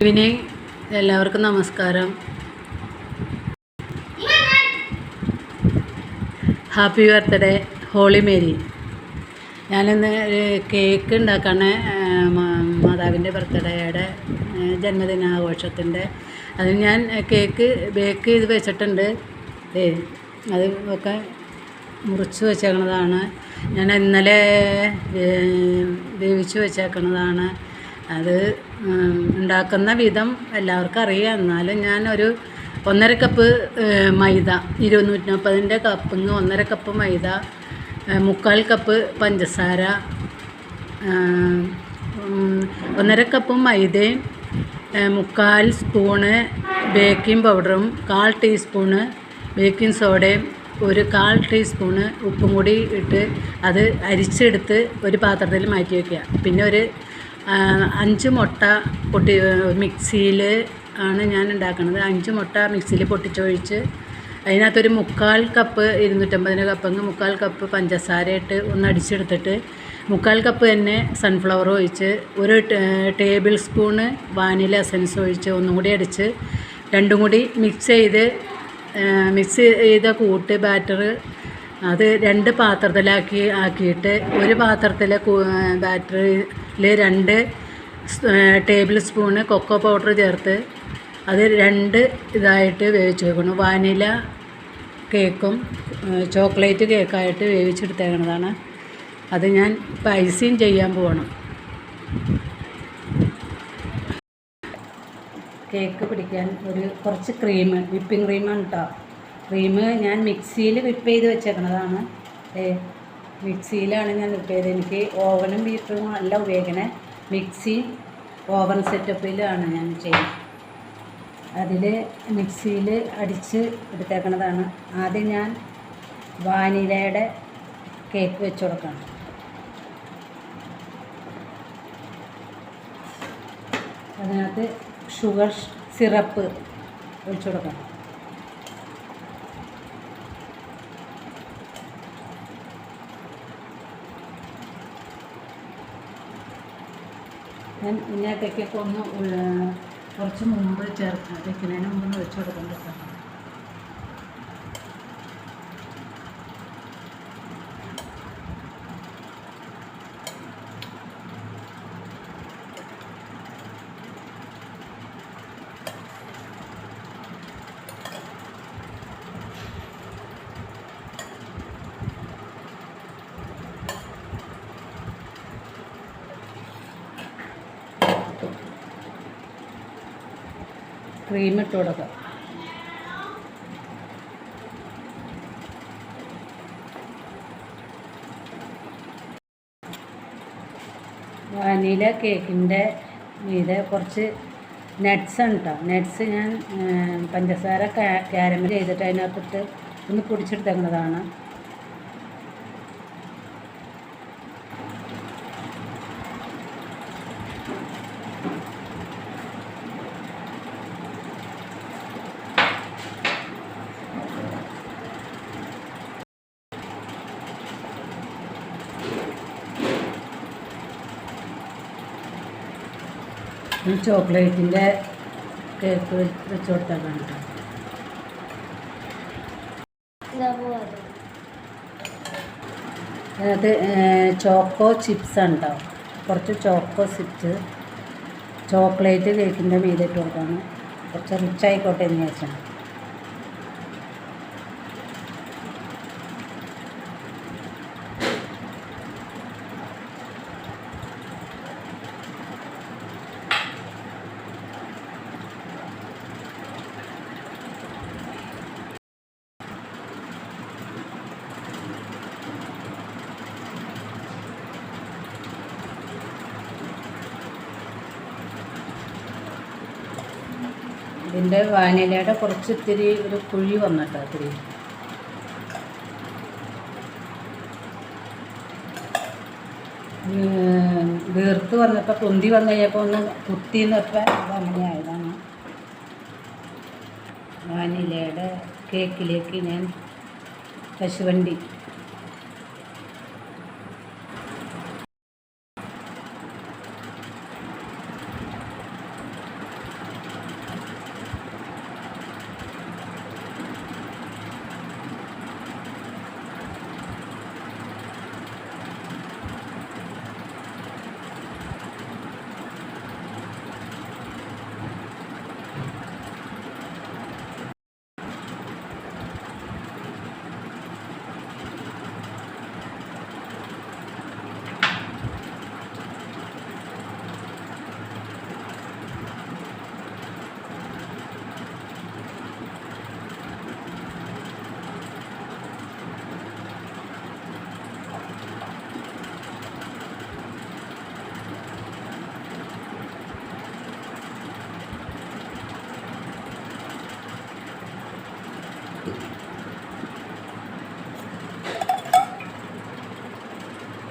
Evening എല്ലാവർക്കും നമസ്കാരം. Happy birthday holy Mary. ഞാനിന്ന് കേക്ക് ഉണ്ടാക്കാണ്. മാതാവിൻ്റെ ബർത്ത്ഡേയുടെ ജന്മദിനാഘോഷത്തിൻ്റെ അത് ഞാൻ കേക്ക് ബേക്ക് ചെയ്ത് വെച്ചിട്ടുണ്ട്. അത് ഒക്കെ മുറിച്ച് വെച്ചേക്കണതാണ്. ഞാൻ ഇന്നലെ വേവിച്ച് വെച്ചേക്കണതാണ്. അത് ഉണ്ടാക്കുന്ന വിധം എല്ലാവർക്കും അറിയാം. എന്നാലും ഞാനൊരു 1.5 കപ്പ് മൈദ, 230 കപ്പിങ് 1.5 കപ്പ് മൈദ, 3/4 കപ്പ് പഞ്ചസാര, 1.5 കപ്പ് മൈദയും 3/4 സ്പൂണ് ബേക്കിംഗ് പൗഡറും 1/4 ടീസ്പൂണ് ബേക്കിംഗ് സോഡയും 1/4 ടീസ്പൂണ് ഉപ്പും കൂടി ഇട്ട് അത് അരിച്ചെടുത്ത് ഒരു പാത്രത്തിൽ മാറ്റി വയ്ക്കുക. പിന്നെ ഒരു 5 മുട്ട മിക്സിയിൽ ആണ് ഞാൻ ഉണ്ടാക്കുന്നത്. 5 മുട്ട മിക്സിയിൽ പൊട്ടിച്ചൊഴിച്ച് അതിനകത്തൊരു 3/4 കപ്പ് 250 കപ്പെങ്കിൽ 3/4 കപ്പ് പഞ്ചസാര ഇട്ട് ഒന്ന് അടിച്ചെടുത്തിട്ട് 3/4 കപ്പ് തന്നെ സൺഫ്ലവർ ഒഴിച്ച് 1 ടേബിൾ സ്പൂണ് വാനില എസൻസ് ഒഴിച്ച് ഒന്നും കൂടി അടിച്ച് രണ്ടും കൂടി മിക്സ് ചെയ്ത കൂട്ട് ബാറ്റർ അത് 2 പാത്രത്തിലാക്കിയിട്ട് ഒരു പാത്രത്തിലെ ബാറ്ററിൽ 2 ടേബിൾ സ്പൂണ് കൊക്കോ പൗഡർ ചേർത്ത് അത് 2 ഇതായിട്ട് വേവിച്ച് വെക്കണം. വാനില കേക്കും ചോക്ലേറ്റ് കേക്കായിട്ട് വേവിച്ചെടുത്തേക്കണതാണ്. അത് ഞാൻ ഇപ്പോൾ ഐസിങ് ചെയ്യാൻ പോകണം. കേക്ക് പിടിക്കാൻ കുറച്ച് വിപ്പിംഗ് ക്രീമാണ് കേട്ടോ. ക്രീം ഞാൻ മിക്സിയിൽ വിപ്പ് ചെയ്ത് വെച്ചേക്കണതാണ്. മിക്സിയിലാണ് ഞാൻ വിപ്പ് ചെയ്തത്. എനിക്ക് ഓവനും ബീറ്ററും അല്ല ഉപയോഗിക്കണേ. മിക്സി ഓവൻ സെറ്റപ്പിലാണ് ഞാൻ ചെയ്യുന്നത്. അതിൽ മിക്സിയിൽ അടിച്ച് എടുത്തേക്കണതാണ്. ആദ്യം ഞാൻ വാനിലയുടെ കേക്ക് വെച്ച് കൊടുക്കണം. അതിനകത്ത് ഷുഗർ സിറപ്പ് ഒഴിച്ചു കൊടുക്കണം. ഞാൻ ഇതിനകത്തേക്കൊക്കെ കുറച്ച് മുമ്പ് വെക്കുന്നതിന് മുമ്പ് ഒഴിച്ചു കൊടുക്കണം. ക്രീം ഇട്ട് കൊടുക്കുക. വാനില കേക്കിൻ്റെ മീതെ കുറച്ച് നട്ട്സ് ആണ് കേട്ടോ. നട്ട്സ് ഞാൻ പഞ്ചസാര കാരമൽ ചെയ്തിട്ട് അതിനകത്തിട്ട് ഒന്ന് പൊടിച്ചെടുത്തേക്കുന്നതാണ്. ചോക്ലേറ്റിൻ്റെ കേക്ക് വെച്ച് കൊടുത്താൽ കണ്ടോ. അതിനകത്ത് ചോക്കോ ചിപ്സ് ഉണ്ടാവും. കുറച്ച് ചോക്കോ ചിപ്സ് ചോക്ലേറ്റ് കേക്കിൻ്റെ മീതെ ഇട്ട് കൊടുക്കാണ്. കുറച്ച് റിച്ച് ആയിക്കോട്ടെ എന്ന് വെച്ചാൽ ഇതിൻ്റെ വാനിലയുടെ കുറച്ച് ഇത്തിരി ഒരു കുഴി വന്നിട്ടോ. ഇത്തിരി വീർത്ത് വന്നപ്പോൾ പൊന്തി വന്നു കഴിഞ്ഞപ്പോൾ ഒന്ന് കുത്തി നിന്നപ്പോൾ അങ്ങനെ ആയതാണ്. വാനിലയുടെ കേക്കിലേക്ക് ഞാൻ കശുവണ്ടി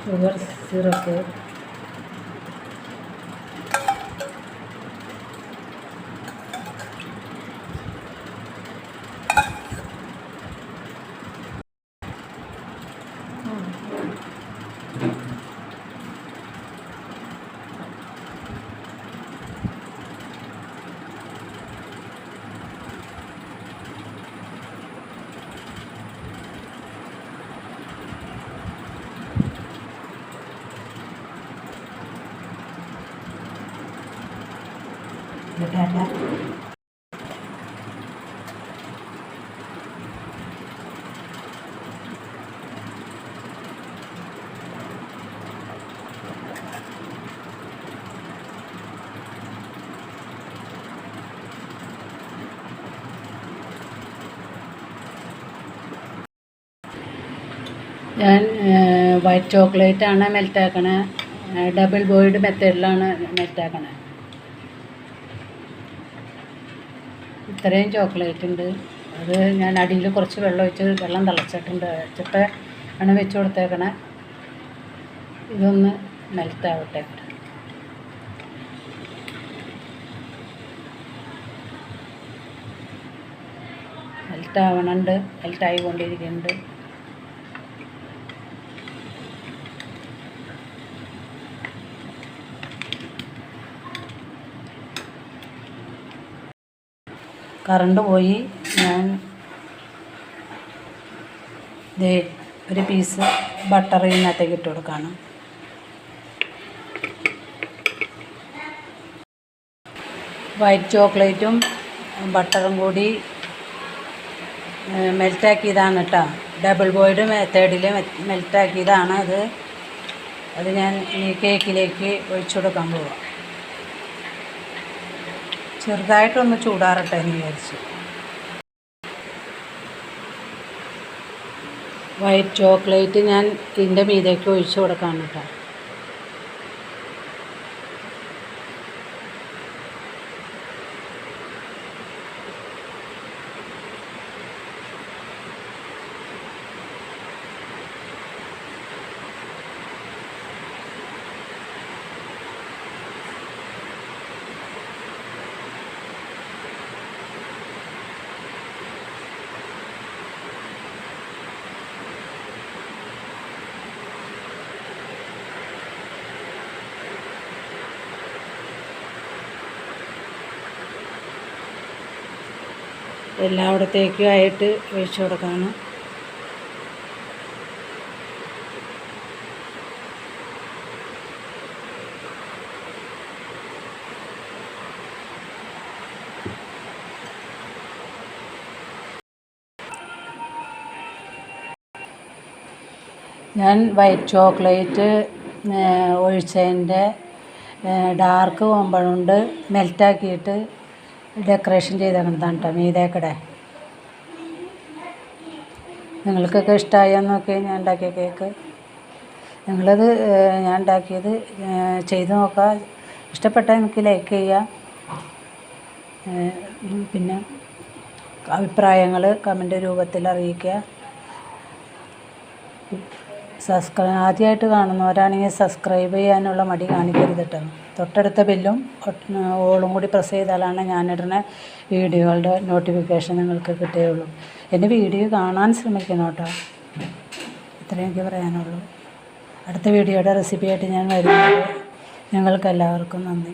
ഷുഗർ സിറപ്പ്, ഞാൻ വൈറ്റ് ചോക്ലേറ്റാണ് മെൽറ്റാക്കണേ. ഡബിൾ ബോയിൽഡ് മെത്തേഡിലാണ് മെൽറ്റാക്കണേ. ഇത്രയും ചോക്ലേറ്റ് ഉണ്ട്. അത് ഞാൻ അടിയിൽ കുറച്ച് വെള്ളം ഒഴിച്ച് വെള്ളം തിളച്ചിട്ടുണ്ട്. വെച്ചിട്ട് ആണ് വെച്ച് കൊടുത്തേക്കണേ. ഇതൊന്ന് മെൽറ്റാവട്ടെ. മെൽറ്റാവണുണ്ട്, മെൽറ്റായി കൊണ്ടിരിക്കുന്നുണ്ട്. കറണ്ട് പോയി. ഞാൻ ഒരു പീസ് ബട്ടർ ഇതിനകത്തേക്ക് ഇട്ട് കൊടുക്കുകയാണ്. വൈറ്റ് ചോക്ലേറ്റും ബട്ടറും കൂടി മെൽറ്റാക്കിയതാണ് കേട്ടോ. ഡബിൾ ബോയിൽഡ് മെത്തേഡിൽ മെൽറ്റാക്കിയതാണ് അത് ഞാൻ ഈ കേക്കിലേക്ക് ഒഴിച്ചു കൊടുക്കാൻ പോവാം. ചെറുതായിട്ടൊന്ന് ചൂടാറട്ടെ എന്ന് വിചാരിച്ചു. വൈറ്റ് ചോക്ലേറ്റ് ഞാൻ ഇതിൻ്റെ മീതേക്ക് ഒഴിച്ചു കൊടുക്കാൻ കേട്ടോ. എല്ലായിടത്തേക്കും ആയിട്ട് ഒഴിച്ചു കൊടുക്കണം. ഞാൻ വൈറ്റ് ചോക്ലേറ്റ് ഒഴിച്ചതിൻ്റെ ഡാർക്ക് കോമ്പൗണ്ട് മെൽറ്റാക്കിയിട്ട് ഡെക്കറേഷൻ ചെയ്തേക്കുന്നതാണ് കേട്ടോ മീതേക്കടെ. നിങ്ങൾക്കൊക്കെ ഇഷ്ടമായെന്ന് നോക്കി ഞാൻ ഉണ്ടാക്കിയ കേക്ക്. നിങ്ങളത് ഞാൻ ഉണ്ടാക്കിയത് ചെയ്ത് നോക്കുക. ഇഷ്ടപ്പെട്ടാൽ എനിക്ക് ലൈക്ക് ചെയ്യുക. പിന്നെ അഭിപ്രായങ്ങൾ കമൻ്റ് രൂപത്തിൽ അറിയിക്കുക. ആദ്യമായിട്ട് കാണുന്നവരാണെങ്കിൽ സബ്സ്ക്രൈബ് ചെയ്യാനുള്ള മടി കാണിക്കരുത് കേട്ടോ. തൊട്ടടുത്ത ബെല്ലും ഓളും കൂടി പ്രസ് ചെയ്താലാണ് ഞാനിടുന്ന വീഡിയോകളുടെ നോട്ടിഫിക്കേഷൻ നിങ്ങൾക്ക് കിട്ടുകയുള്ളൂ. എൻ്റെ വീഡിയോ കാണാൻ ശ്രമിക്കണം കേട്ടോ. ഇത്രയും എനിക്ക് പറയാനുള്ളൂ. അടുത്ത വീഡിയോയുടെ റെസിപ്പിയായിട്ട് ഞാൻ വരുന്നത്. ഞങ്ങൾക്ക് എല്ലാവർക്കും നന്ദി.